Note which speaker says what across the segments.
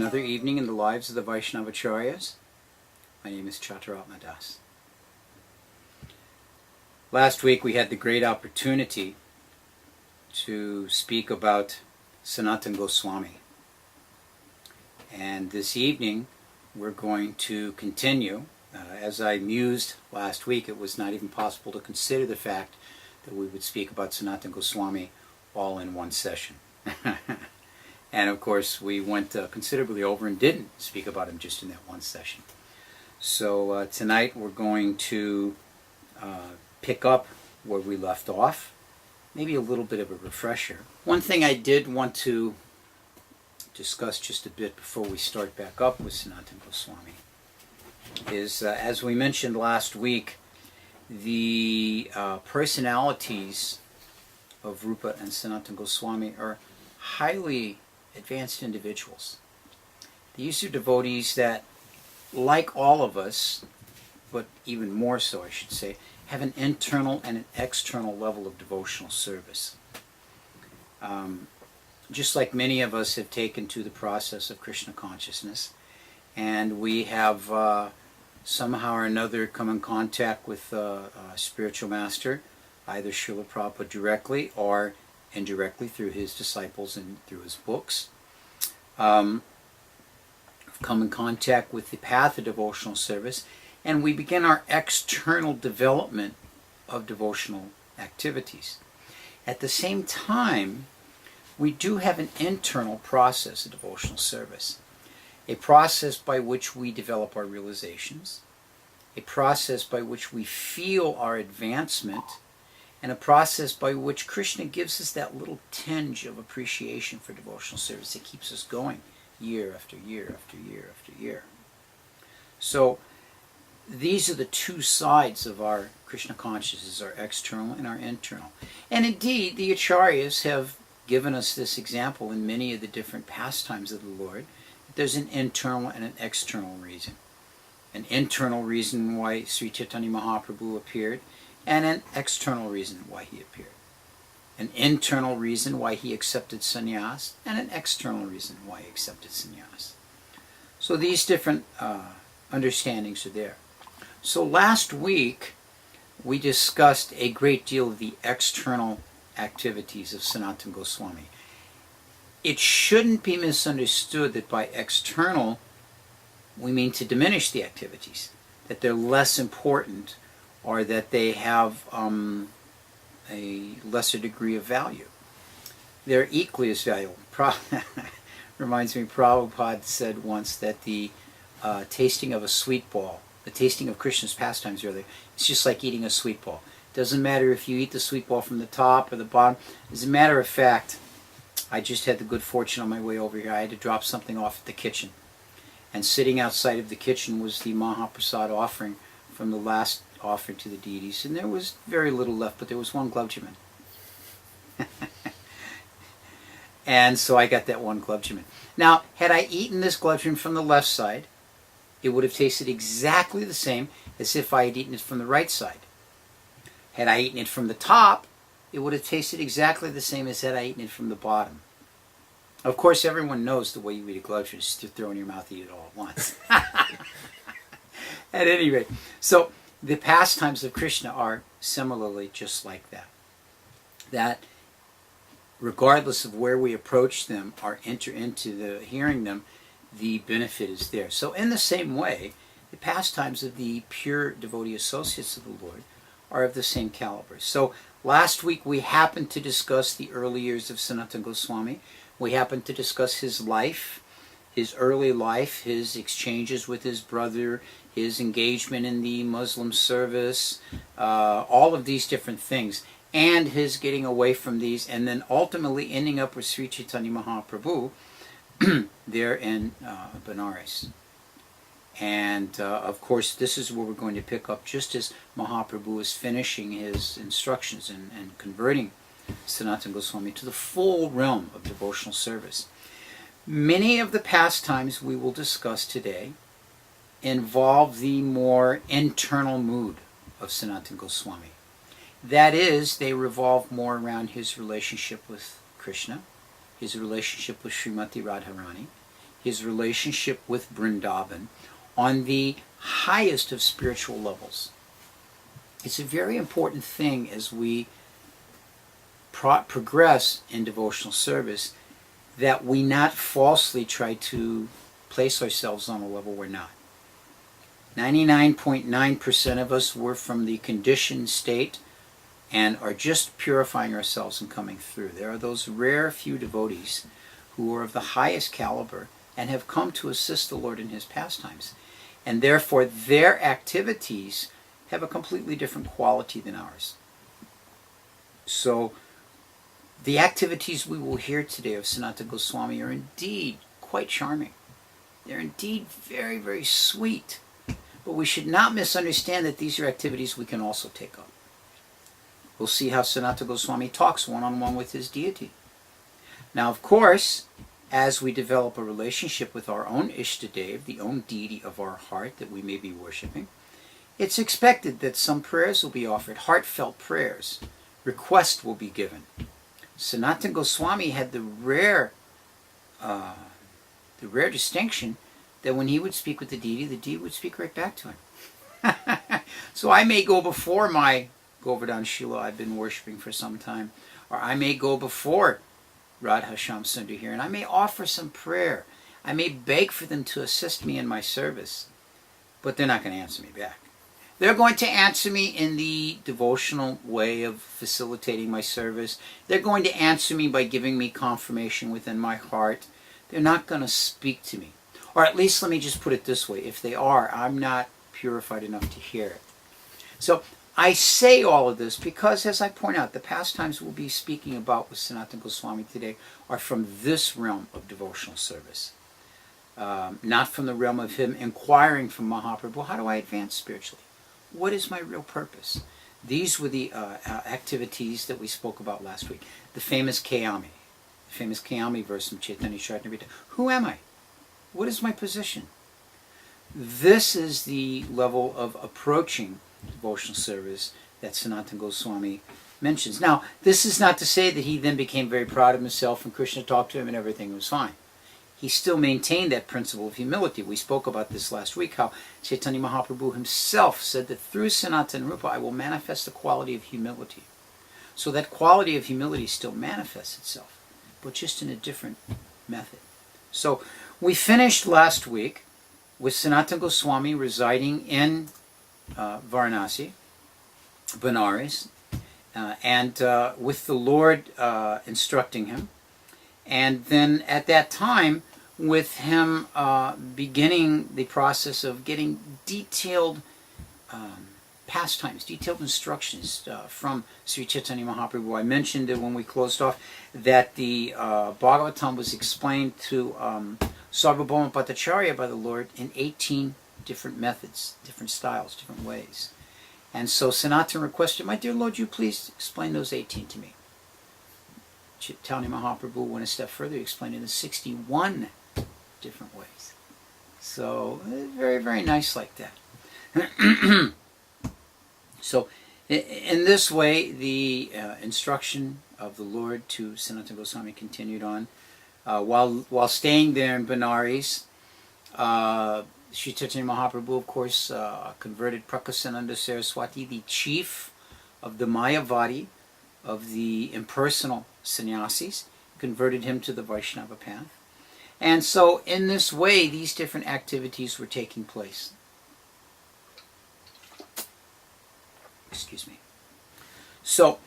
Speaker 1: another evening in the lives of the Vaishnava acharyas. My name is Chaturatma Dasa. Last week we had the great opportunity to speak about Sanatana Gosvami. And this evening we're going to continue. As I mused last week, it was not even possible to consider the fact that we would speak about Sanatana Gosvami all in one session. And of course we went considerably over and didn't speak about him just in that one session. So tonight we're going to pick up where we left off, maybe a little bit of a refresher. One thing I did want to discuss just a bit before we start back up with Sanatana Gosvami is, as we mentioned last week, the personalities of Rupa and Sanatana Gosvami are highly advanced individuals. These are devotees that, like all of us, but even more so I should say, have an internal and an external level of devotional service. Just like many of us have taken to the process of Krishna consciousness, and we have somehow or another come in contact with a spiritual master, either Srila Prabhupada directly or indirectly through his disciples and through his books. Come in contact with the path of devotional service, and we begin our external development of devotional activities. At the same time, we do have an internal process of devotional service, a process by which we develop our realizations, a process by which we feel our advancement, and a process by which Krishna gives us that little tinge of appreciation for devotional service that keeps us going year after year after year after year. So these are the two sides of our Krishna consciousness, our external and our internal. And indeed, the acharyas have given us this example in many of the different pastimes of the Lord. There's an internal and an external reason. An internal reason why Sri Chaitanya Mahaprabhu appeared, and an external reason why he appeared. An internal reason why he accepted sannyas, and an external reason why he accepted sannyas. So these different understandings are there. So last week we discussed a great deal of the external activities of Sanatana Gosvami. It shouldn't be misunderstood that by external we mean to diminish the activities, that they're less important, or that they have a lesser degree of value. They're equally as valuable. Reminds me, Prabhupada said once that the tasting of a sweet ball, the tasting of Krishna's pastimes really, it's just like eating a sweet ball. Doesn't matter if you eat the sweet ball from the top or the bottom. As a matter of fact, I just had the good fortune on my way over here. I had to drop something off at the kitchen. And sitting outside of the kitchen was the Mahaprasad offering from the last offering to the deities. And there was very little left, but there was one glubjaman. And so I got that one glubjaman. Now, had I eaten this glubjaman from the left side, it would have tasted exactly the same as if I had eaten it from the right side. Had I eaten it from the top, it would have tasted exactly the same as had I eaten it from the bottom. Of course, everyone knows the way you eat a glubjaman is to throw in your mouth and eat it all at once. At any rate, so the pastimes of Krishna are similarly just like that. That regardless of where we approach them or enter into the hearing them, the benefit is there. So in the same way, the pastimes of the pure devotee associates of the Lord are of the same caliber. So last week we happened to discuss the early years of Sanatana Gosvami. We happened to discuss his life, his early life, his exchanges with his brother, his engagement in the Muslim service, all of these different things, and his getting away from these, and then ultimately ending up with Sri Chaitanya Mahaprabhu there in Benares. And of course, this is where we're going to pick up just as Mahaprabhu is finishing his instructions and converting Sanatana Gosvami to the full realm of devotional service. Many of the pastimes we will discuss today involve the more internal mood of Sanatana Gosvami. That is, they revolve more around his relationship with Krishna, his relationship with Srimati Radharani, his relationship with Vrindavan on the highest of spiritual levels. It's a very important thing as we progress in devotional service that we not falsely try to place ourselves on a level we're not. 99.9% of us were from the conditioned state and are just purifying ourselves and coming through. There are those rare few devotees who are of the highest caliber and have come to assist the Lord in his pastimes. And therefore their activities have a completely different quality than ours. So the activities we will hear today of Sanatana Goswami are indeed quite charming. They're indeed very, very sweet. But we should not misunderstand that these are activities we can also take up. We'll see how Sanatana Goswami talks one-on-one with his deity. Now, of course, as we develop a relationship with our own Ishtadev, the own deity of our heart that we may be worshipping, it's expected that some prayers will be offered, heartfelt prayers. Request will be given. Sanatana Goswami had the rare distinction that when he would speak with the deity would speak right back to him. So I may go before my Govardhan Shila I've been worshipping for some time, or I may go before Radha Shyam Sundar here, and I may offer some prayer. I may beg for them to assist me in my service, but they're not going to answer me back. They're going to answer me in the devotional way of facilitating my service. They're going to answer me by giving me confirmation within my heart. They're not going to speak to me. Or at least let me just put it this way. If they are, I'm not purified enough to hear it. So I say all of this because, as I point out, the pastimes we'll be speaking about with Sanatana Goswami today are from this realm of devotional service. Not from the realm of him inquiring from Mahaprabhu, how do I advance spiritually? What is my real purpose? These were the activities that we spoke about last week. The famous Kayami. The famous Kayami verse from Chaitanya Charitamrita. Who am I? What is my position? This is the level of approaching devotional service that Sanatana Goswami mentions. Now, this is not to say that he then became very proud of himself and Krishna talked to him and everything was fine. He still maintained that principle of humility. We spoke about this last week, how Chaitanya Mahaprabhu himself said that through Sanatana Rupa I will manifest the quality of humility. So that quality of humility still manifests itself, but just in a different method. So we finished last week with Sanatana Goswami residing in Varanasi, Benares, and with the Lord instructing him. And then at that time, with him beginning the process of getting detailed pastimes, detailed instructions from Sri Chaitanya Mahaprabhu. I mentioned that when we closed off that the Bhagavatam was explained to Sarvabhauma Bhattacharya by the Lord in 18 different methods, different styles, different ways. And so Sanatana requested, my dear Lord, you please explain those 18 to me. Chaitanya Mahaprabhu went a step further, he explained it in 61 different ways. So, very, very nice like that. So, in this way, the instruction of the Lord to Sanatana Goswami continued on. While staying there in Benares, Sri Chaitanya Mahaprabhu, of course, converted Prakasananda Saraswati, the chief of the Mayavadi, of the impersonal sannyasis, converted him to the Vaishnava path. And so in this way, these different activities were taking place. Excuse me. So,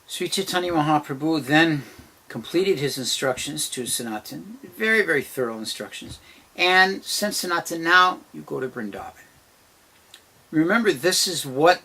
Speaker 1: Sri Chaitanya Mahaprabhu then completed his instructions to Sanatana, very, very thorough instructions, and sent Sanatana, now you go to Vrindavan. Remember, this is what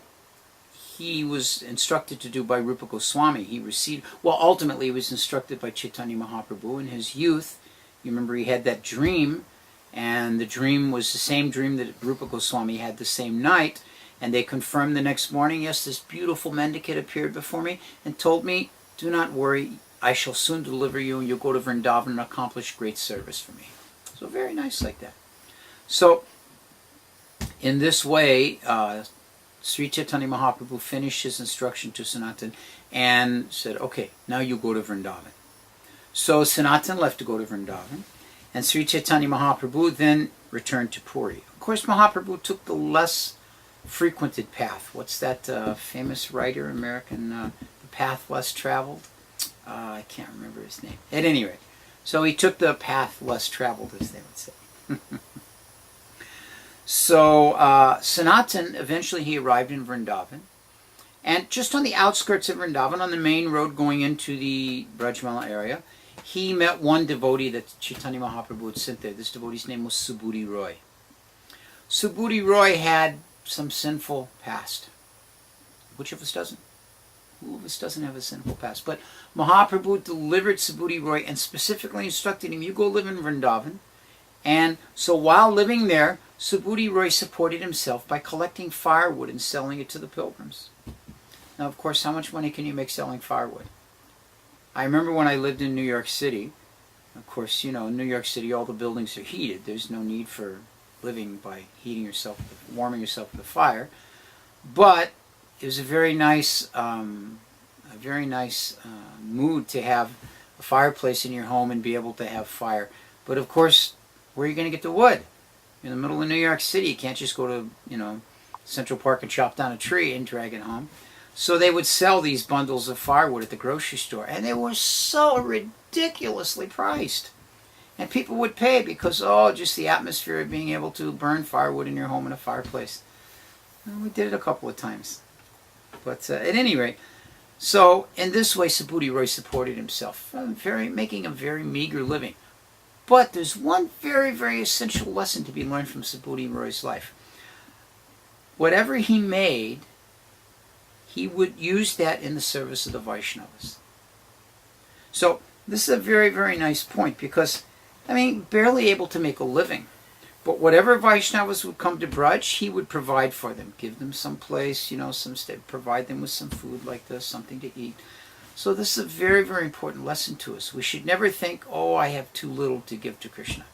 Speaker 1: he was instructed to do by Rupa Goswami. He received, well, ultimately he was instructed by Chaitanya Mahaprabhu in his youth. You remember he had that dream, and the dream was the same dream that Rupa Goswami had the same night, and they confirmed the next morning, yes, this beautiful mendicant appeared before me and told me, do not worry, I shall soon deliver you, and you'll go to Vrindavan and accomplish great service for me. So very nice like that. So, in this way, Sri Chaitanya Mahaprabhu finished his instruction to Sanatana and said, okay, now you go to Vrindavan. So Sanatana left to go to Vrindavan. And Sri Chaitanya Mahaprabhu then returned to Puri. Of course, Mahaprabhu took the less frequented path. What's that famous writer, American, The Path Less Traveled? I can't remember his name. At any rate, so he took the path less traveled, as they would say. So Sanatan, eventually he arrived in Vrindavan. And just on the outskirts of Vrindavan, on the main road going into the Brajmala area, he met one devotee that Chaitanya Mahaprabhu had sent there. This devotee's name was Subhuti Roy. Subhuti Roy had some sinful past. Which of us doesn't? Who of us doesn't have a sinful past? But Mahaprabhu delivered Subhuti Roy and specifically instructed him, you go live in Vrindavan. And so while living there, Subhuti Roy supported himself by collecting firewood and selling it to the pilgrims. Now, of course, how much money can you make selling firewood? I remember when I lived in New York City. Of course, you know, in New York City, all the buildings are heated. There's no need for living by heating yourself, warming yourself with a fire. But it was a very nice mood to have a fireplace in your home and be able to have fire. But of course, where are you going to get the wood? In the middle of New York City, you can't just go to, you know, Central Park and chop down a tree and drag it home. So they would sell these bundles of firewood at the grocery store, and they were so ridiculously priced. And people would pay because, oh, just the atmosphere of being able to burn firewood in your home in a fireplace. And we did it a couple of times. But at any rate, so in this way, Subhuti Roy supported himself, making a very meager living. But there's one very, very essential lesson to be learned from Subhuti Roy's life. Whatever he made, he would use that in the service of the Vaishnavas. So this is a very, very nice point because, I mean, barely able to make a living. But whatever Vaishnavas would come to Braj, he would provide for them. Give them some place, you know, provide them with some food like this, something to eat. So this is a very, very important lesson to us. We should never think, oh, I have too little to give to Krishna.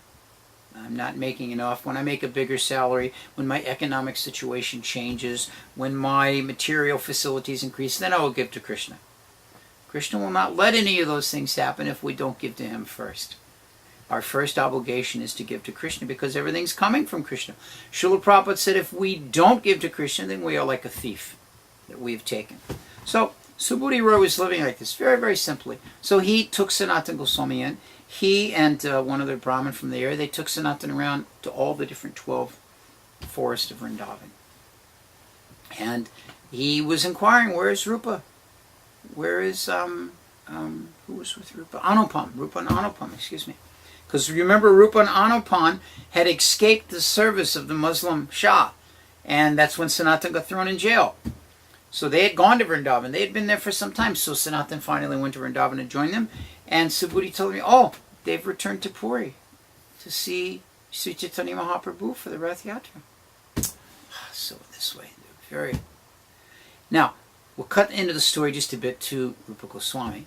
Speaker 1: I'm not making enough. When I make a bigger salary, when my economic situation changes, when my material facilities increase, then I will give to Krishna. Krishna will not let any of those things happen if we don't give to him first. Our first obligation is to give to Krishna because everything's coming from Krishna. Srila Prabhupada said if we don't give to Krishna, then we are like a thief that we have taken. So Subhuti Roy was living like this, very, very simply. So he took Sanatana Gosvami in. He and one other Brahmin from the area, they took Sanatana around to all the different 12 forests of Vrindavan. And he was inquiring, where is Rupa? Where is, who was with Rupa? Anupam, Rupa and Anupam, excuse me. Because remember, Rupa and Anupam had escaped the service of the Muslim Shah. And that's when Sanatana got thrown in jail. So they had gone to Vrindavan. They had been there for some time. So Sanatana finally went to Vrindavan and joined them. And Subhuti told me, oh, they've returned to Puri to see Sri Chaitanya Mahaprabhu for the Rath Yatra. So this way, very... Now, we'll cut into the story just a bit to Rupa Goswami.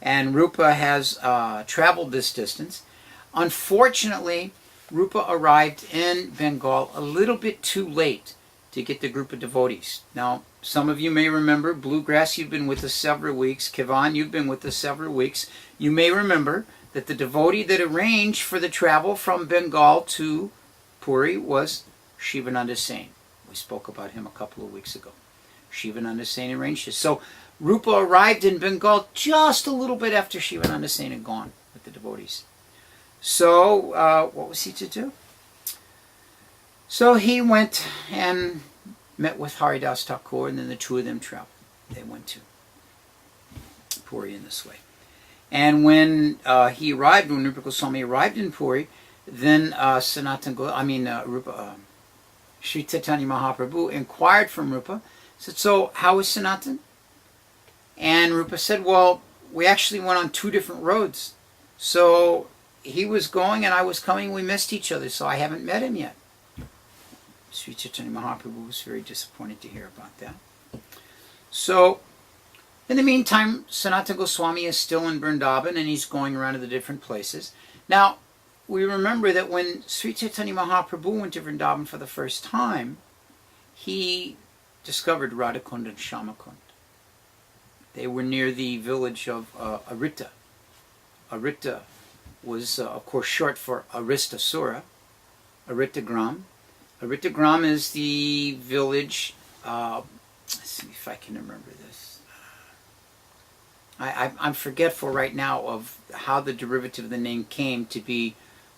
Speaker 1: And Rupa has traveled this distance. Unfortunately, Rupa arrived in Bengal a little bit too late to get the group of devotees. Now, some of you may remember, Bluegrass, you've been with us several weeks. Kivan, you've been with us several weeks. You may remember that the devotee that arranged for the travel from Bengal to Puri was Shivananda Sain. We spoke about him a couple of weeks ago. Shivananda Sain arranged this. So Rupa arrived in Bengal just a little bit after Shivananda Sain had gone with the devotees. So what was he to do? So he went and met with Haridas Thakur, and then the two of them traveled. They went to Puri in this way. And when he arrived, when Rupa Goswami arrived in Puri, then Sri Chaitanya Mahaprabhu inquired from Rupa, said, so how is Sanatan? And Rupa said, well, we actually went on two different roads. So he was going and I was coming, we missed each other, so I haven't met him yet. Sri Chaitanya Mahaprabhu was very disappointed to hear about that. So, in the meantime, Sanatana Goswami is still in Vrindavan and he's going around to the different places. Now, we remember that when Sri Chaitanya Mahaprabhu went to Vrindavan for the first time, he discovered Radhakund and Shyamakund. They were near the village of Arita. Arita was, of course, short for Aristasura, Aritagram. Aritagram is the village, let's see if I can remember this. I'm forgetful right now of how the derivative of the name came to be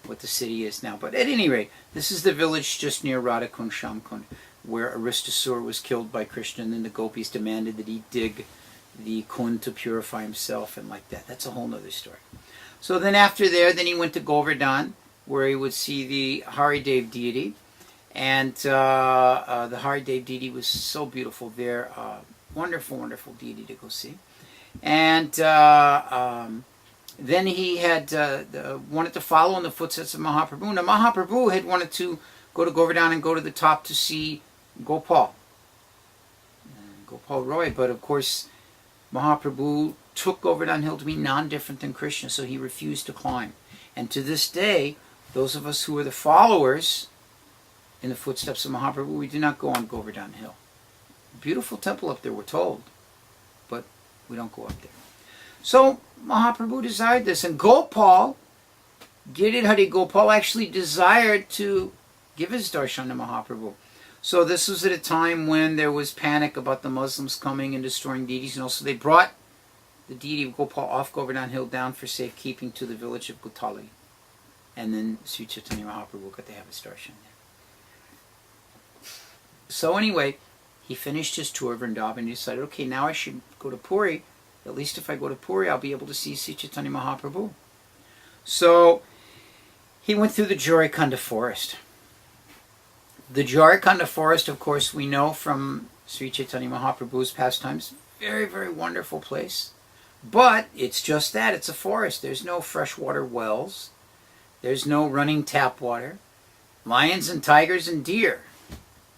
Speaker 1: what the city is now. But at any rate, this is the village just near Radhakund, Shamkund, where Aristasura was killed by Krishna, and then the gopis demanded that he dig the kund to purify himself and like that. That's a whole other story. So then after there, then he went to Govardhan, where he would see the Haridev deity. And the Haridev deity was so beautiful there. Wonderful, wonderful deity to go see. And then he had wanted to follow in the footsteps of Mahaprabhu. Now Mahaprabhu had wanted to go to Govardhan and go to the top to see Gopal Roy. But of course, Mahaprabhu took Govardhan Hill to be non-different than Krishna, so he refused to climb. And to this day, those of us who are the followers in the footsteps of Mahaprabhu, we do not go on Govardhan Hill. Beautiful temple up there, we're told, but we don't go up there. So Mahaprabhu desired this, and Gopal, Giridhari Hari Gopal, actually desired to give his darshan to Mahaprabhu. So this was at a time when there was panic about the Muslims coming and destroying deities, and also they brought the deity of Gopal off Govardhan Hill down for safekeeping to the village of Gutali. And then Sri Chaitanya Mahaprabhu got to have his darshan there. So anyway, he finished his tour of Vrindavan and he decided, okay, now I should go to Puri. At least if I go to Puri, I'll be able to see Sri Chaitanya Mahaprabhu. So he went through the Jharikanda forest. The Jharikanda forest, of course, we know from Sri Chaitanya Mahaprabhu's pastimes, very, very wonderful place. But it's just that, it's a forest. There's no freshwater wells. There's no running tap water. Lions and tigers and deer.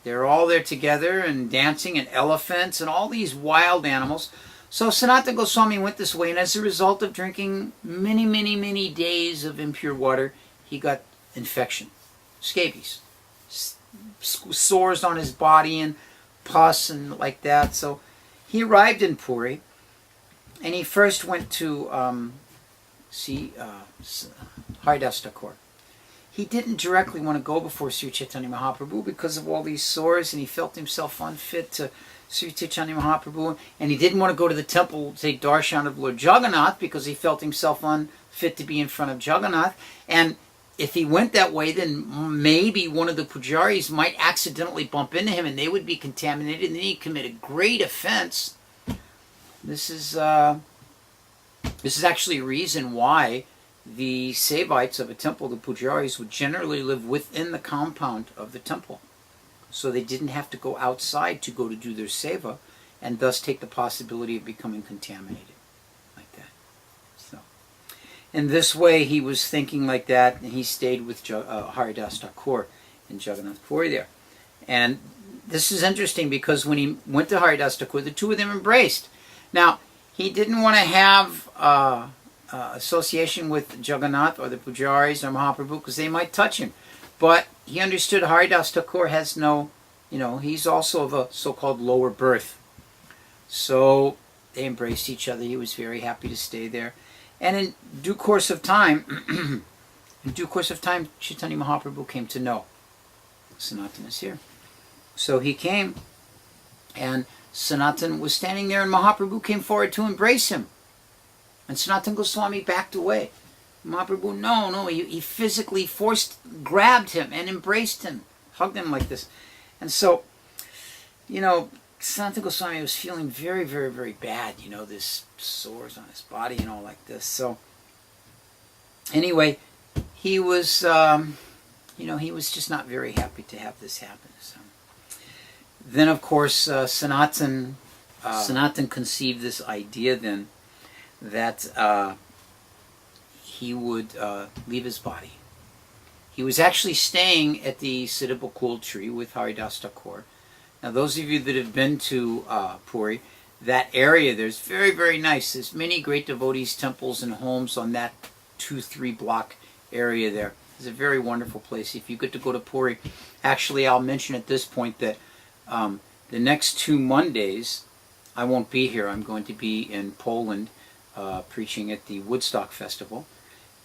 Speaker 1: They're all there together and dancing, and elephants and all these wild animals. So Sanatana Gosvami went this way, and as a result of drinking many, many, many days of impure water, he got infection, scabies, sores on his body and pus and like that. So he arrived in Puri, and he first went to see Haridas Thakur. He didn't directly want to go before Sri Chaitanya Mahaprabhu because of all these sores, and he felt himself unfit to Sri Chaitanya Mahaprabhu, and he didn't want to go to the temple to take darshan of Lord Jagannath because he felt himself unfit to be in front of Jagannath. And if he went that way, then maybe one of the pujaris might accidentally bump into him and they would be contaminated, and then he'd commit a great offense. This is actually a reason why the Sevites of a temple, the pujaris, would generally live within the compound of the temple. So they didn't have to go outside to go to do their seva, and thus take the possibility of becoming contaminated like that. So, in this way, he was thinking like that, and he stayed with Haridas Thakur in Jagannath Puri there. And this is interesting because when he went to Haridas Thakur, the two of them embraced. Now, he didn't want to have association with Jagannath or the pujaris or Mahaprabhu because they might touch him. But he understood Haridas Thakur has no, he's also of a so-called lower birth. So they embraced each other. He was very happy to stay there. And in due course of time, Chaitanya Mahaprabhu came to know Sanatana is here. So he came, and Sanatana was standing there, and Mahaprabhu came forward to embrace him. And Sanatana Goswami backed away. Mahaprabhu, no, he physically grabbed him and embraced him, hugged him like this. And so, Sanatana Goswami was feeling very, very, very bad, this sores on his body and all like this. So, anyway, he was, he was just not very happy to have this happen. So. Then, of course, Sanatana conceived this idea then that he would leave his body. He was actually staying at the Siddhabakul tree with Haridas Thakur. Now, those of you that have been to Puri, that area there's very, very nice. There's many great devotees' temples and homes on that 2-3 block area there. It's a very wonderful place. If you get to go to Puri, actually, I'll mention at this point that the next 2 Mondays, I won't be here. I'm going to be in Poland preaching at the Woodstock Festival.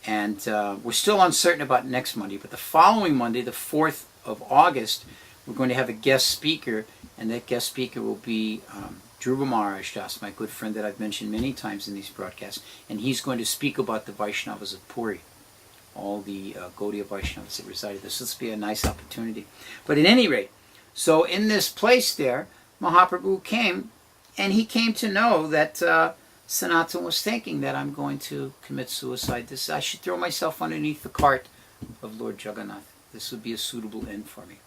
Speaker 1: And we're still uncertain about next Monday, but the following Monday, the 4th of August, we're going to have a guest speaker, and that guest speaker will be Dhruva Maharaj Das, my good friend that I've mentioned many times in these broadcasts, and he's going to speak about the Vaishnavas of Puri, all the Gaudiya Vaishnavas that resided there. So this will be a nice opportunity. But at any rate, so in this place there, Mahaprabhu came, and he came to know that Sanatana was thinking that I'm going to commit suicide. I should throw myself underneath the cart of Lord Jagannath. This would be a suitable end for me.